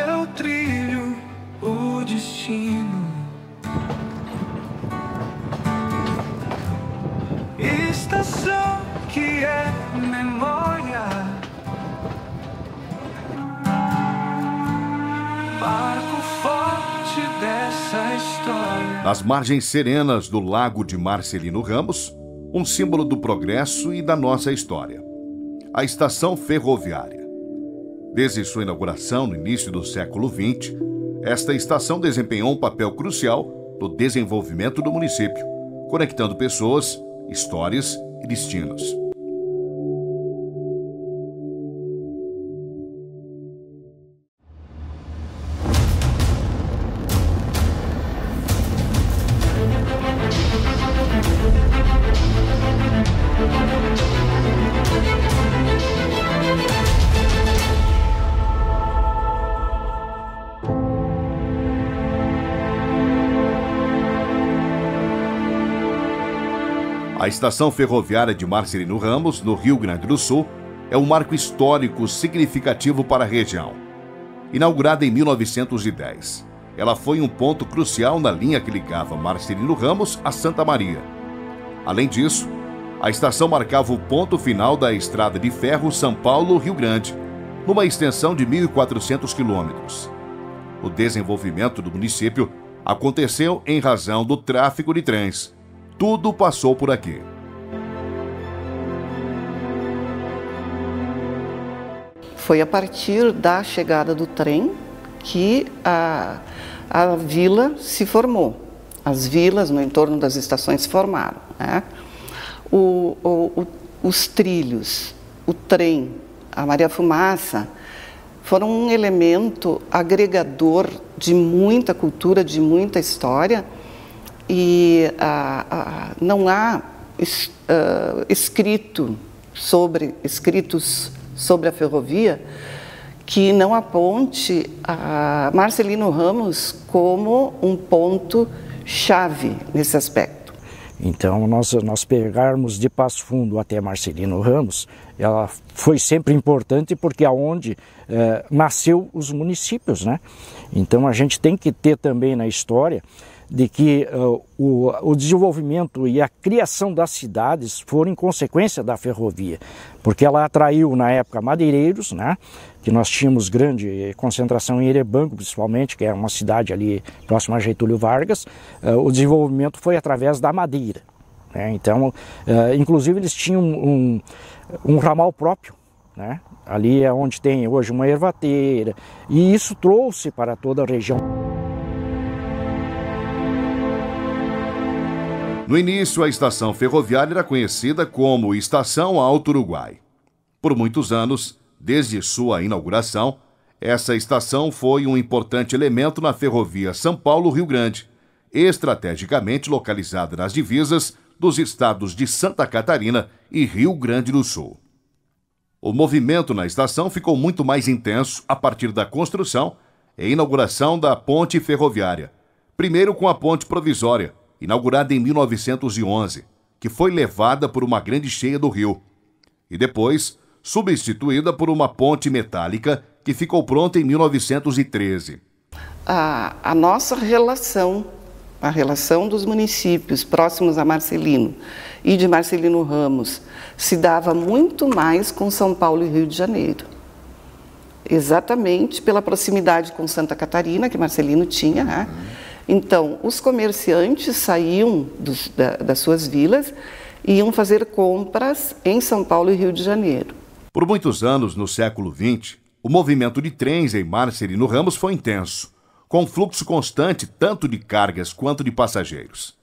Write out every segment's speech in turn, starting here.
seu trilho o destino. Estação que é memória, barco forte dessa história. Nas margens serenas do Lago de Marcelino Ramos, um símbolo do progresso e da nossa história. A estação ferroviária. Desde sua inauguração no início do século XX, esta estação desempenhou um papel crucial no desenvolvimento do município, conectando pessoas, histórias e destinos. A estação ferroviária de Marcelino Ramos, no Rio Grande do Sul, é um marco histórico significativo para a região. Inaugurada em 1910, ela foi um ponto crucial na linha que ligava Marcelino Ramos a Santa Maria. Além disso, a estação marcava o ponto final da estrada de ferro São Paulo-Rio Grande, numa extensão de 1.400 quilômetros. O desenvolvimento do município aconteceu em razão do tráfego de trens. Tudo passou por aqui. Foi a partir da chegada do trem que a vila se formou. As vilas no entorno das estações se formaram, né? Os trilhos, o trem, a Maria Fumaça foram um elemento agregador de muita cultura, de muita história. E não há escritos sobre a ferrovia que não aponte a Marcelino Ramos como um ponto-chave nesse aspecto. Então, nós pegarmos de Passo Fundo até Marcelino Ramos, ela foi sempre importante porque é onde nasceu os municípios, né? Então, a gente tem que ter também na história de que o desenvolvimento e a criação das cidades foram em consequência da ferrovia, porque ela atraiu na época madeireiros, né, que nós tínhamos grande concentração em Erebango, principalmente, que é uma cidade ali próxima a Getúlio Vargas. O desenvolvimento foi através da madeira, né? Então, inclusive eles tinham um ramal próprio, né? Ali é onde tem hoje uma ervateira, e isso trouxe para toda a região. No início, a estação ferroviária era conhecida como Estação Alto Uruguai. Por muitos anos, desde sua inauguração, essa estação foi um importante elemento na ferrovia São Paulo-Rio Grande, estrategicamente localizada nas divisas dos estados de Santa Catarina e Rio Grande do Sul. O movimento na estação ficou muito mais intenso a partir da construção e inauguração da ponte ferroviária, primeiro com a ponte provisória, inaugurada em 1911, que foi levada por uma grande cheia do rio, e depois substituída por uma ponte metálica que ficou pronta em 1913. A nossa relação, a relação dos municípios próximos a Marcelino e de Marcelino Ramos, se dava muito mais com São Paulo e Rio de Janeiro. Exatamente pela proximidade com Santa Catarina, que Marcelino tinha, né? Então, os comerciantes saíam das suas vilas e iam fazer compras em São Paulo e Rio de Janeiro. Por muitos anos, no século XX, o movimento de trens em Marcelino Ramos foi intenso, com fluxo constante tanto de cargas quanto de passageiros.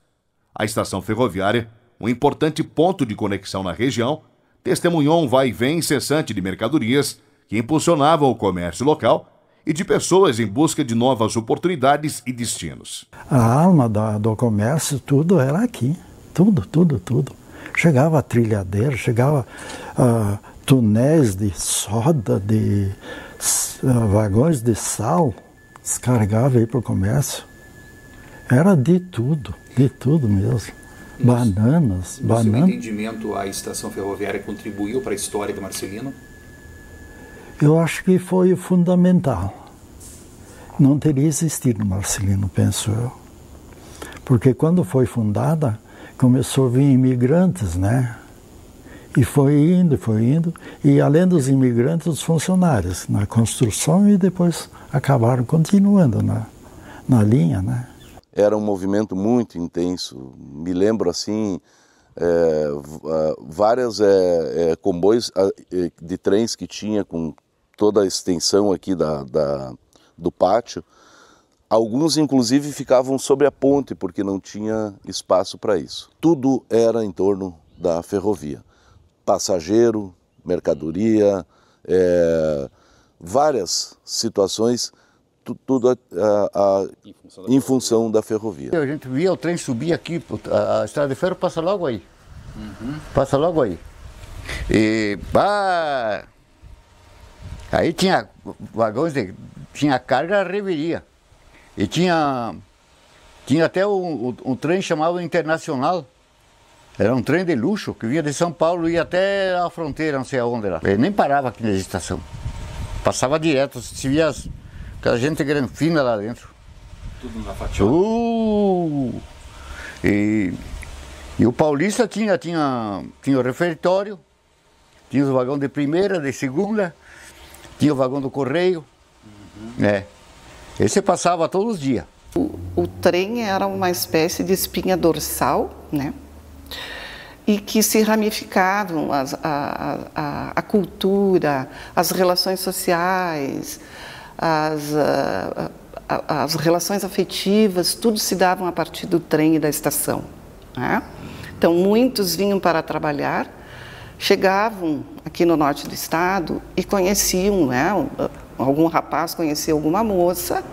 A estação ferroviária, um importante ponto de conexão na região, testemunhou um vai-vem incessante de mercadorias que impulsionavam o comércio local e de pessoas em busca de novas oportunidades e destinos. A alma do comércio, tudo era aqui. Tudo. Chegava trilhadeira, chegava túneis de soda, de vagões de sal, descarregava aí para o comércio. Era de tudo mesmo. Bananas. No seu entendimento, a estação ferroviária contribuiu para a história de Marcelino? Eu acho que foi fundamental. não teria existido Marcelino, penso eu. Porque quando foi fundada, começou a vir imigrantes, né? E foi indo, e além dos imigrantes, os funcionários na construção, e depois acabaram continuando na linha, né? Era um movimento muito intenso. Me lembro assim, vários comboios de trens que tinha com toda a extensão aqui do pátio. Alguns inclusive ficavam sobre a ponte porque não tinha espaço para isso. Tudo era em torno da ferrovia. Passageiro, mercadoria, várias situações, tudo em função da ferrovia. A gente via o trem subir aqui, a estrada de ferro passa logo aí. Passa logo aí. E aí tinha vagões, tinha carga, reveria. E tinha até um trem chamado Internacional. Era um trem de luxo que vinha de São Paulo e ia até a fronteira, não sei aonde lá. Ele nem parava aqui na estação. Passava direto, se via aquela gente granfina lá dentro. Tudo na fatiola. E o paulista tinha o refeitório, tinha os vagões de primeira, de segunda, tinha o vagão do correio. Esse passava todos os dias. O trem era uma espécie de espinha dorsal, né? E que se ramificavam a cultura, as relações sociais, as relações afetivas, tudo se davam a partir do trem e da estação, né? Então, muitos vinham para trabalhar, chegavam aqui no norte do estado e conheciam, né? Algum rapaz conhecia alguma moça,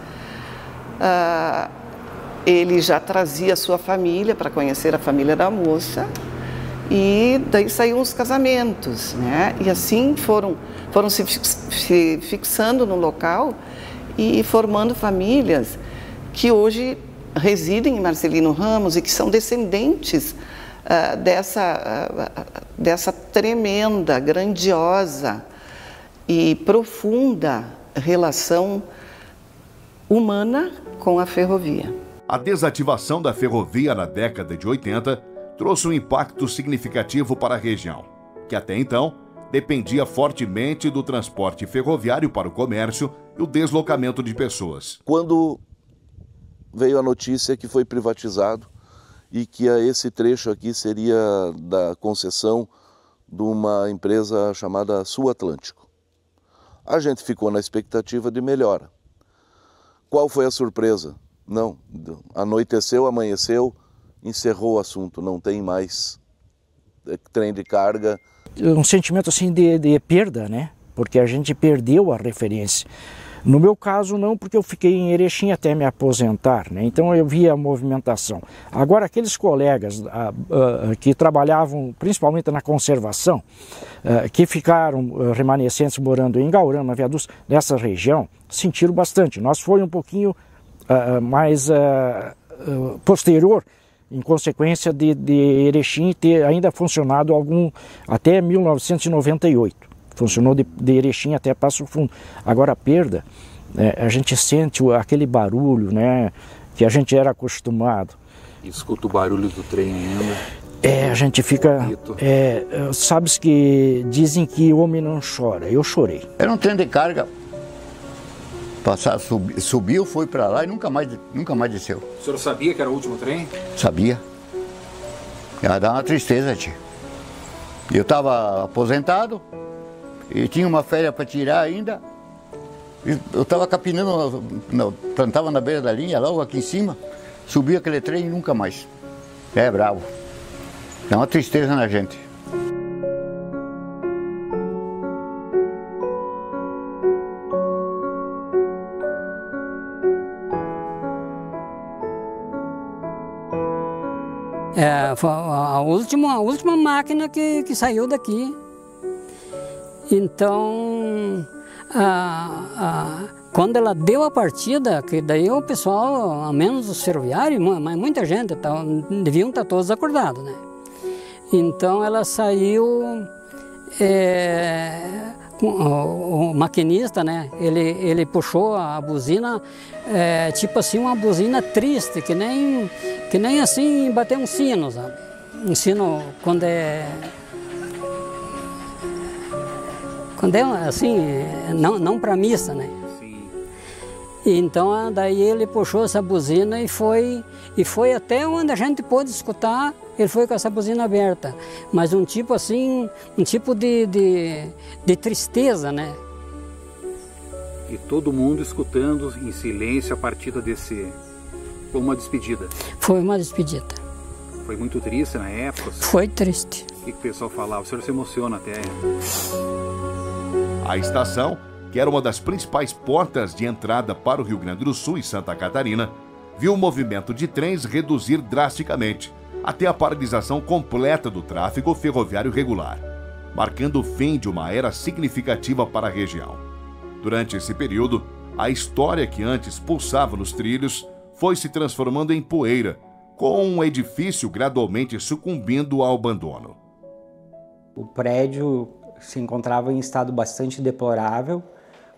ele já trazia a sua família para conhecer a família da moça, e daí saíam os casamentos, né? E assim foram se fixando no local e formando famílias que hoje residem em Marcelino Ramos e que são descendentes dessa tremenda, grandiosa e profunda relação humana com a ferrovia. A desativação da ferrovia na década de 80 trouxe um impacto significativo para a região, que até então dependia fortemente do transporte ferroviário para o comércio e o deslocamento de pessoas. Quando veio a notícia que foi privatizado e que esse trecho aqui seria da concessão de uma empresa chamada Sul Atlântico, a gente ficou na expectativa de melhora. Qual foi a surpresa? Não, anoiteceu, amanheceu, encerrou o assunto, não tem mais trem de carga. Um sentimento assim de perda, né? Porque a gente perdeu a referência. No meu caso não, porque eu fiquei em Erechim até me aposentar, né? Então eu via a movimentação. Agora aqueles colegas que trabalhavam principalmente na conservação, que ficaram remanescentes morando em Gaurama, Viadutos, nessa região, sentiram bastante. Nós foi um pouquinho mais posterior, em consequência de Erechim ter ainda funcionado até 1998. Funcionou de Erechim até Passo Fundo. Agora a perda, a gente sente aquele barulho, né, que a gente era acostumado. Escuta o barulho do trem ainda. A gente fica... sabes que dizem que homem não chora. Eu chorei. Era um trem de carga. Subiu, foi para lá e nunca mais desceu. O senhor sabia que era o último trem? Sabia. Ia dar uma tristeza, tio. Eu estava aposentado e tinha uma férias para tirar ainda. Eu estava capinando, plantava na beira da linha, logo aqui em cima. Subia aquele trem e nunca mais. É bravo. É uma tristeza na gente. Foi a última máquina que saiu daqui. Então, quando ela deu a partida, que daí o pessoal, a menos os ferroviários, mas muita gente, deviam estar todos acordados, né? Então ela saiu o maquinista, né, ele puxou a buzina, tipo assim, uma buzina triste, que nem assim bater um sino, sabe? Um sino quando é assim, não para missa, né? Sim. E então daí ele puxou essa buzina e foi até onde a gente pôde escutar. Ele foi com essa buzina aberta, mas um tipo assim, um tipo de tristeza, né? E todo mundo escutando em silêncio a partida desse... Foi uma despedida. Foi uma despedida. Foi muito triste na época? Foi triste. O que o pessoal falava? O senhor se emociona até. A estação, que era uma das principais portas de entrada para o Rio Grande do Sul e Santa Catarina, viu o movimento de trens reduzir drasticamente, até a paralisação completa do tráfego ferroviário regular, marcando o fim de uma era significativa para a região. Durante esse período, a história que antes pulsava nos trilhos foi se transformando em poeira, com um edifício gradualmente sucumbindo ao abandono. O prédio se encontrava em estado bastante deplorável,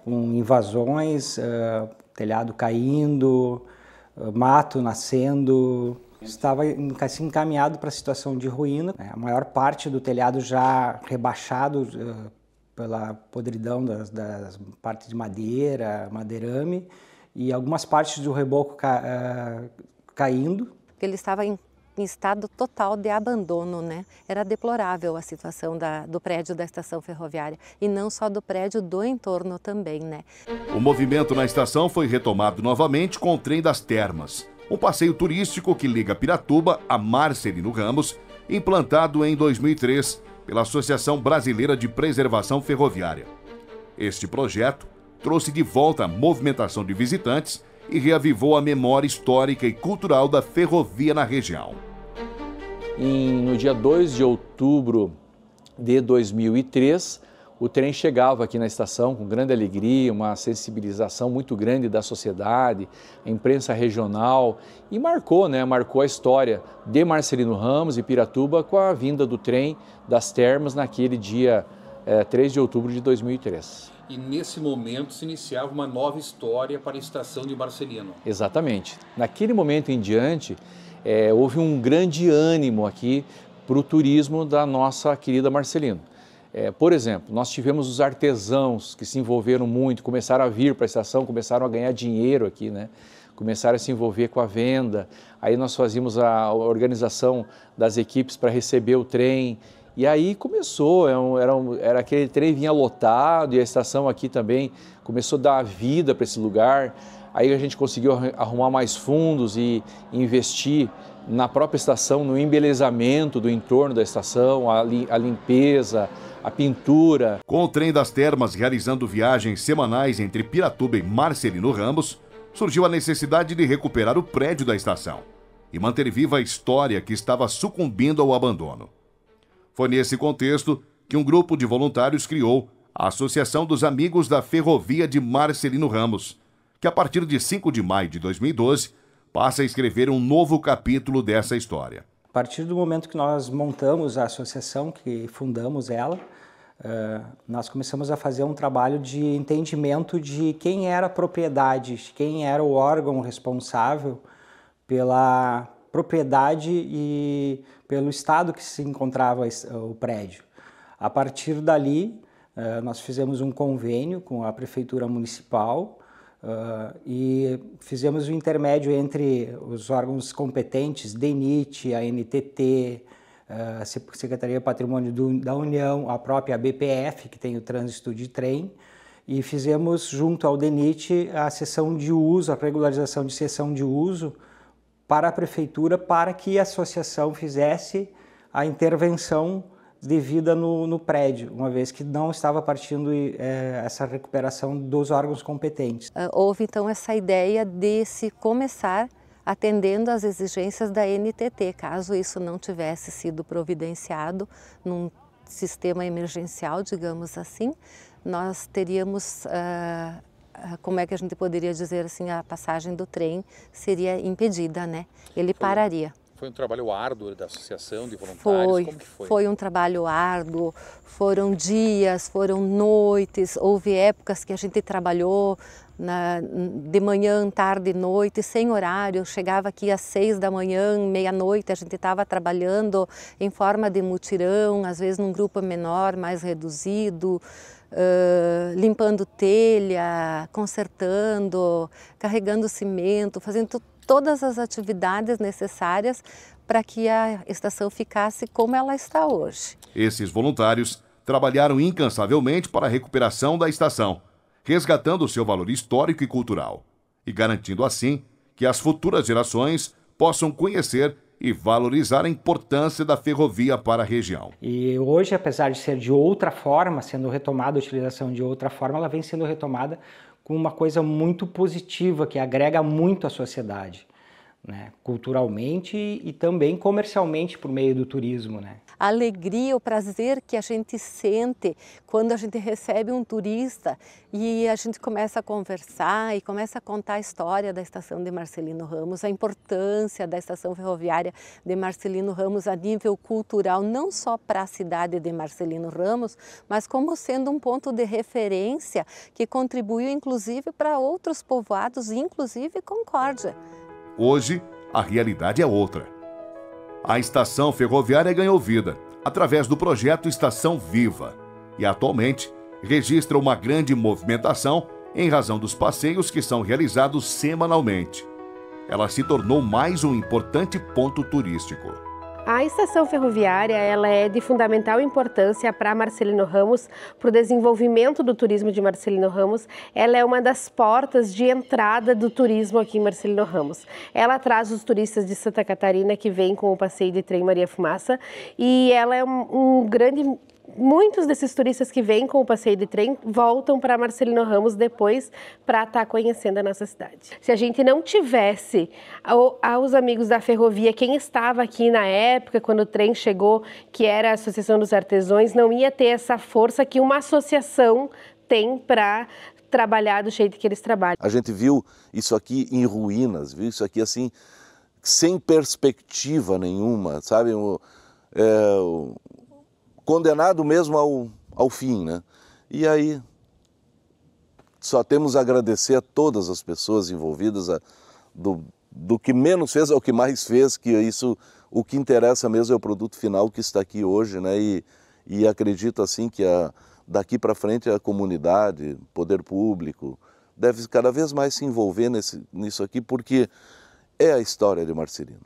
com invasões, telhado caindo, mato nascendo. Estava assim, encaminhado para a situação de ruína. A maior parte do telhado já rebaixado pela podridão das partes de madeira, madeirame, e algumas partes do reboco caindo. Ele estava em estado total de abandono, né? Era deplorável a situação do prédio da estação ferroviária, e não só do prédio, do entorno também, né? O movimento na estação foi retomado novamente com o Trem das Termas, um passeio turístico que liga Piratuba a Marcelino Ramos, implantado em 2003 pela Associação Brasileira de Preservação Ferroviária. Este projeto trouxe de volta a movimentação de visitantes e reavivou a memória histórica e cultural da ferrovia na região. No dia 2 de outubro de 2003, o trem chegava aqui na estação com grande alegria, uma sensibilização muito grande da sociedade, a imprensa regional, e marcou a história de Marcelino Ramos e Piratuba com a vinda do trem das Termas naquele dia 3 de outubro de 2003. E nesse momento se iniciava uma nova história para a estação de Marcelino. Exatamente. Naquele momento em diante, houve um grande ânimo aqui para o turismo da nossa querida Marcelino. Por exemplo, nós tivemos os artesãos que se envolveram muito, começaram a vir para a estação, começaram a ganhar dinheiro aqui, né? Começaram a se envolver com a venda. Aí nós fazíamos a organização das equipes para receber o trem. E aí começou, era aquele trem vinha lotado, e a estação aqui também começou a dar vida para esse lugar. Aí a gente conseguiu arrumar mais fundos e investir na própria estação, no embelezamento do entorno da estação, a limpeza, a pintura. Com o Trem das Termas realizando viagens semanais entre Piratuba e Marcelino Ramos, surgiu a necessidade de recuperar o prédio da estação e manter viva a história que estava sucumbindo ao abandono. Foi nesse contexto que um grupo de voluntários criou a Associação dos Amigos da Ferrovia de Marcelino Ramos, que a partir de 5 de maio de 2012 passa a escrever um novo capítulo dessa história. A partir do momento que nós montamos a associação, que fundamos ela, nós começamos a fazer um trabalho de entendimento de quem era a propriedade, quem era o órgão responsável pela propriedade e pelo estado que se encontrava o prédio. A partir dali, nós fizemos um convênio com a Prefeitura Municipal e fizemos o intermédio entre os órgãos competentes, DENIT, a NTT, a Secretaria de Patrimônio da União, a própria BPF, que tem o trânsito de trem, e fizemos junto ao DENIT a cessão de uso, a regularização de cessão de uso para a Prefeitura, para que a associação fizesse a intervenção devida no prédio, uma vez que não estava partindo essa recuperação dos órgãos competentes. Houve então essa ideia de se começar atendendo às exigências da NTT, caso isso não tivesse sido providenciado num sistema emergencial, digamos assim, nós teríamos, como é que a gente poderia dizer assim, a passagem do trem seria impedida, né? Ele pararia. Foi um trabalho árduo da associação de voluntários? Como que foi? Foi um trabalho árduo, foram dias, foram noites, houve épocas que a gente trabalhou de manhã, tarde, noite, sem horário, chegava aqui às 6 da manhã, meia-noite, a gente estava trabalhando em forma de mutirão, às vezes num grupo menor, mais reduzido, limpando telha, consertando, carregando cimento, fazendo todas as atividades necessárias para que a estação ficasse como ela está hoje. Esses voluntários trabalharam incansavelmente para a recuperação da estação, resgatando seu valor histórico e cultural, e garantindo assim que as futuras gerações possam conhecer e valorizar a importância da ferrovia para a região. E hoje, apesar de ser de outra forma, sendo retomada a utilização de outra forma, ela vem sendo retomada com uma coisa muito positiva, que agrega muito à sociedade, né? Culturalmente e também comercialmente por meio do turismo, né? A alegria, o prazer que a gente sente quando a gente recebe um turista e a gente começa a conversar e começa a contar a história da estação de Marcelino Ramos, a importância da estação ferroviária de Marcelino Ramos a nível cultural, não só para a cidade de Marcelino Ramos, mas como sendo um ponto de referência que contribuiu inclusive para outros povoados, inclusive Concórdia. Hoje, a realidade é outra. A estação ferroviária ganhou vida através do projeto Estação Viva e atualmente registra uma grande movimentação em razão dos passeios que são realizados semanalmente. Ela se tornou mais um importante ponto turístico. A estação ferroviária ela é de fundamental importância para Marcelino Ramos, para o desenvolvimento do turismo de Marcelino Ramos. Ela é uma das portas de entrada do turismo aqui em Marcelino Ramos. Ela traz os turistas de Santa Catarina que vêm com o passeio de trem Maria Fumaça e ela é muitos desses turistas que vêm com o passeio de trem voltam para Marcelino Ramos depois para estar conhecendo a nossa cidade. Se a gente não tivesse aos amigos da ferrovia, quem estava aqui na época, quando o trem chegou, que era a Associação dos Artesãos, não ia ter essa força que uma associação tem para trabalhar do jeito que eles trabalham. A gente viu isso aqui em ruínas, viu isso aqui assim, sem perspectiva nenhuma, sabe? Condenado mesmo ao fim, né? E aí, só temos a agradecer a todas as pessoas envolvidas, do que menos fez ao que mais fez, que isso, o que interessa mesmo é o produto final que está aqui hoje, né? E acredito assim que daqui para frente a comunidade, poder público, deve cada vez mais se envolver nisso aqui, porque é a história de Marcelino.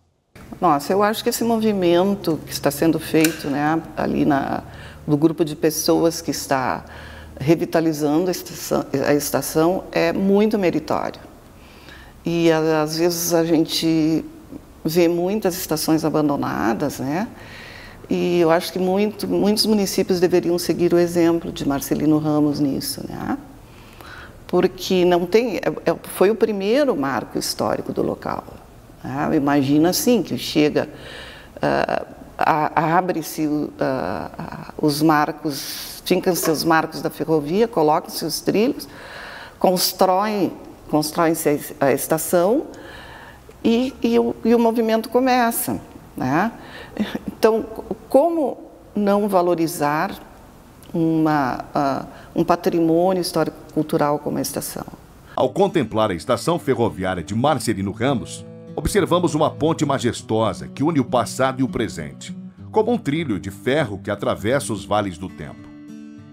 Nossa, eu acho que esse movimento que está sendo feito, né, ali do grupo de pessoas que está revitalizando a estação é muito meritório. E às vezes a gente vê muitas estações abandonadas, né? E eu acho que muitos municípios deveriam seguir o exemplo de Marcelino Ramos nisso, né? Porque foi o primeiro marco histórico do local. Imagina assim, que chega, abre-se os marcos, fincam-se os marcos da ferrovia, colocam-se os trilhos, constroem-se a estação e o movimento começa, né? Então, como não valorizar um patrimônio histórico-cultural como a estação? Ao contemplar a estação ferroviária de Marcelino Ramos, observamos uma ponte majestosa que une o passado e o presente, como um trilho de ferro que atravessa os vales do tempo.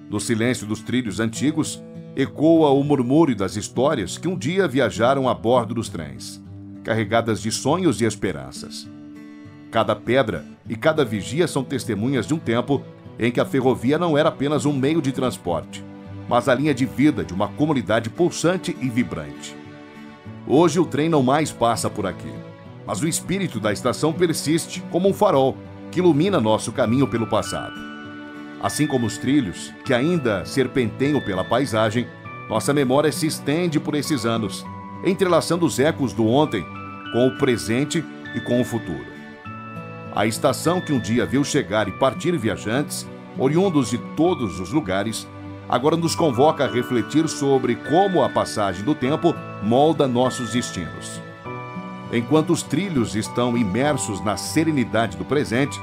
No silêncio dos trilhos antigos, ecoa o murmúrio das histórias que um dia viajaram a bordo dos trens, carregadas de sonhos e esperanças. Cada pedra e cada vigia são testemunhas de um tempo em que a ferrovia não era apenas um meio de transporte, mas a linha de vida de uma comunidade pulsante e vibrante. Hoje o trem não mais passa por aqui, mas o espírito da estação persiste como um farol que ilumina nosso caminho pelo passado. Assim como os trilhos, que ainda serpenteiam pela paisagem, nossa memória se estende por esses anos, entrelaçando os ecos do ontem com o presente e com o futuro. A estação que um dia viu chegar e partir viajantes, oriundos de todos os lugares, agora nos convoca a refletir sobre como a passagem do tempo molda nossos destinos. Enquanto os trilhos estão imersos na serenidade do presente,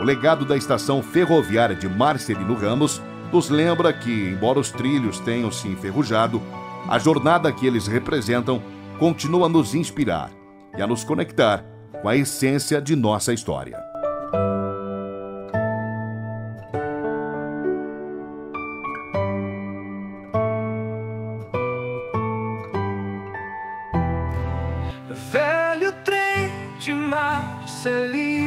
o legado da estação ferroviária de Marcelino Ramos nos lembra que, embora os trilhos tenham se enferrujado, a jornada que eles representam continua a nos inspirar e a nos conectar com a essência de nossa história. Velho trem de Marcelino,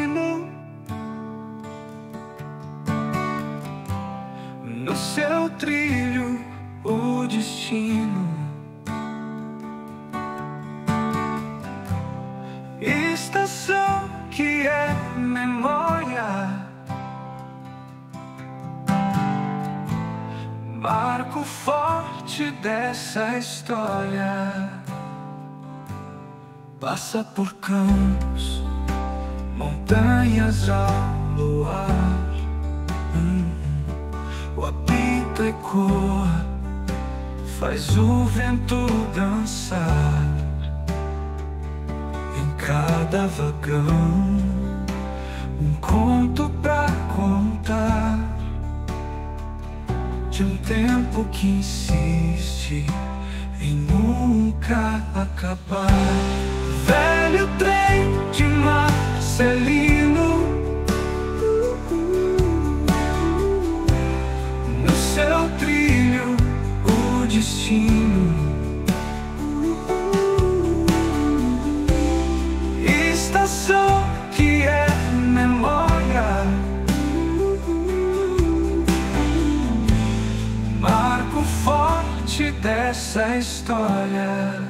no seu trilho o destino. Estação que é memória, marco forte dessa história. Passa por campos, montanhas ao luar. O apito ecoa, faz o vento dançar. Em cada vagão, um conto pra contar, de um tempo que insiste em nunca acabar. Velho trem de Marcelino, no seu trilho o destino. Estação que é memória, marco forte dessa história.